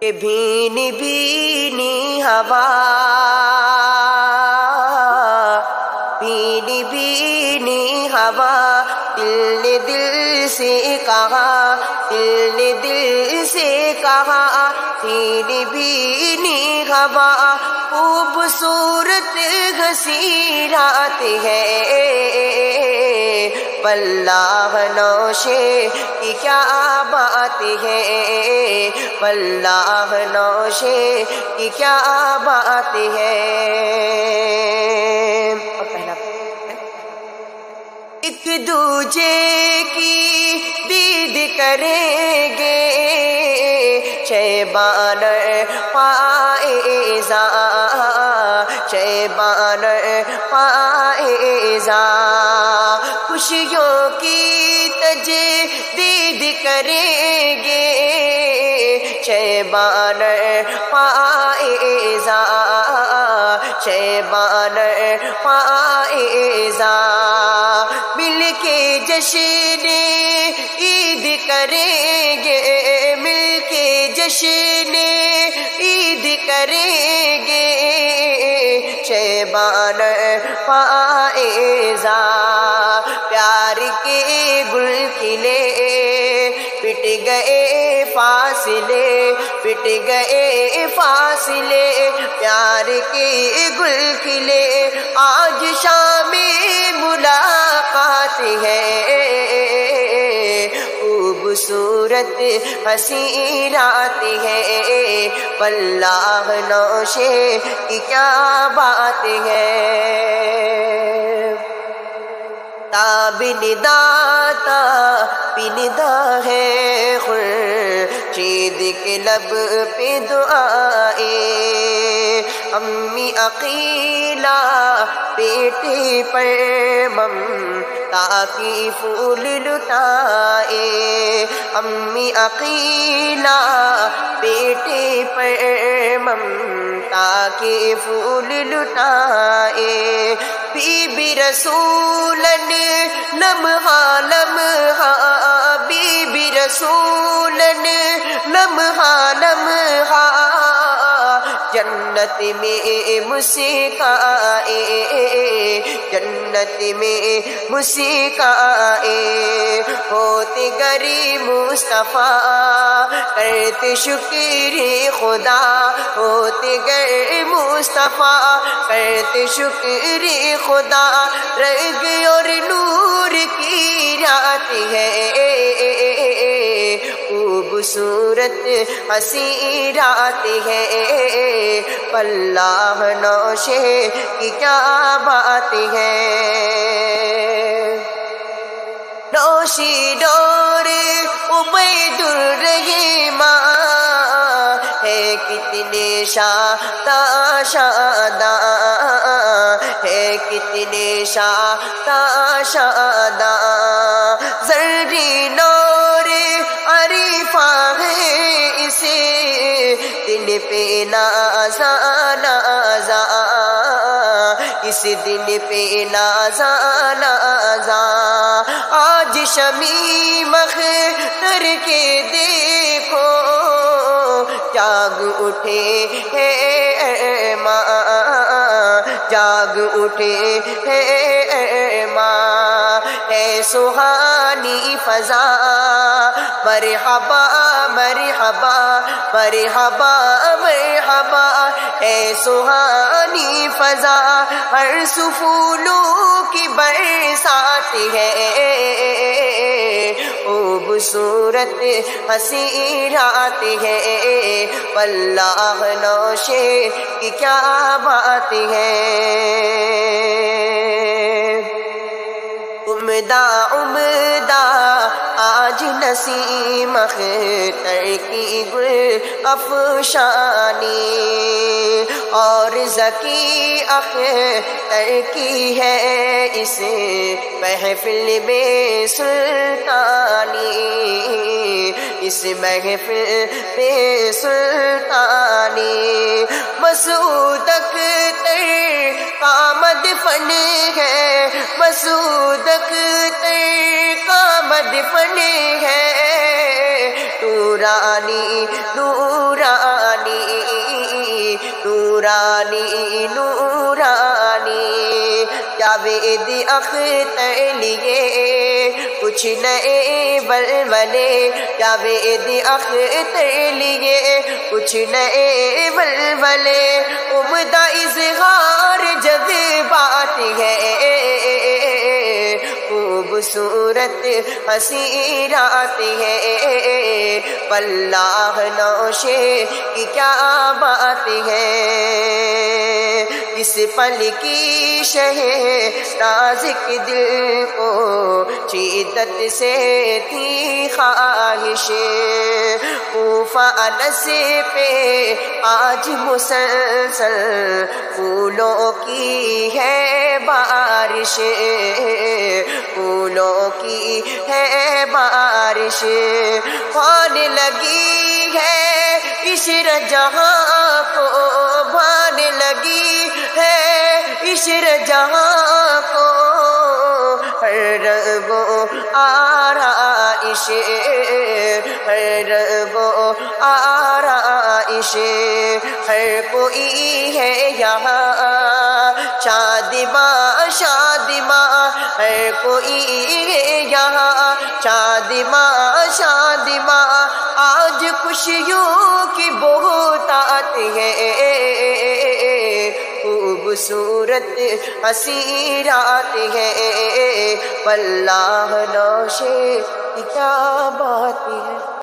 کہ بھینی بھینی ہوا، بھینی بھینی ہوا، دل نے دل سے کہا، دل نے دل سے کہا، بھینی بھینی ہوا، خوبصورت حسین رات ہے، واللہ نوشے کی کیا بات ہے، واللہ نوشے کی کیا بات ہے۔ ایک دوجے کی دید کریں گے، شیبان پائیزاں، شیبان پائیزاں، خوشیوں کی تجدید کریں گے، شیبان پائیزاں، شیبان پائیزاں، مل کے جشن عید کریں گے، مل کے جشن عید کریں گے، شیبان پائیزاں، پیار کے گل کھلے، پٹ گئے فاصلے، پٹ گئے فاصلے، پیار کے گل کھلے، آج شام ملاقات ہے، خوبصورت حسین رات ہے، واللہ نوشے کی کیا بات ہے۔ تابندہ تابندہ ہے خورشید کے لب پہ دعائیں، امی عقیلہ بیٹے پر ممتا کی پھول لٹائے، امی عقیلہ بیٹے پر ممتا کے پھول لٹائے، بی بی رسولن لمحہ لمحہ، بی بی رسولن لمحہ لمحہ، جنت میں مسکائے، جنت میں مسکائے، ہوتے گری مصطفیٰ کرتے شکر خدا، ہوتے گر مصطفیٰ کرتے شکر خدا، رنگ اور نور کی رات ہے، خوبصورت حسین رات ہے، واللہ نوشے کی کیا بات ہے۔ نوشی ڈور عبید الرحماں ہے، کتنے شاداں شاداں ہے، کتنے شاداں شاداں، زرعی نور عریفہ ہے اسے دل پہ نازاں نازاں، اس دل پہ نازاں نازاں، آج شمیم اختر کے دیکھو جاگ اٹھے ہے ماں، جاگ اٹھے ہے ماں، ہے سہانی فضا، مرحبا مرحبا مرحبا مرحبا، ہے سہانی فضا، ہر پھولوں کی برسات ہے، خوبصورت حسین رات ہے، واللہ نوشے کی کیا بات ہے۔ عمدہ عمدہ آج نسیم اختر کی گل افشانی، اور ذکی اختر کی ہے اس محفل میں سلطانی، اس محفل میں سلطانی، مسعود اختر کا مدفن ہے، مسعود اختر کا مدفن ہے، نورانی نورانی نورانی نورانی جاوید اختر لیے کچھ نئے ولولے جاوید اختر لیے کچھ نئے ولولے عمدہ اظہار جذبات ہے خوبصورت حسین رات ہے واللہ نوشے کی کیا بات ہے اس پل کی شہ نازک دل کو شدت سے تھی خواہش کوفہ انس پہ آج مسلسل پھولوں کی ہے بارش پھولوں کی ہے بارش ہونے لگی ہے عشر جہاں کو بھانے لگی ہے عشر جہاں کو ہر رنگ و آرائش ہر رنگ و آرائش ہر کوئی ہے یہاں شادماں شادماں ہر کوئی ہے یہاں شادماں شادماں آج خوشیوں کی بہتات ہے خوبصورت حسین رات ہے واللہ نوشے کی کیا بات ہے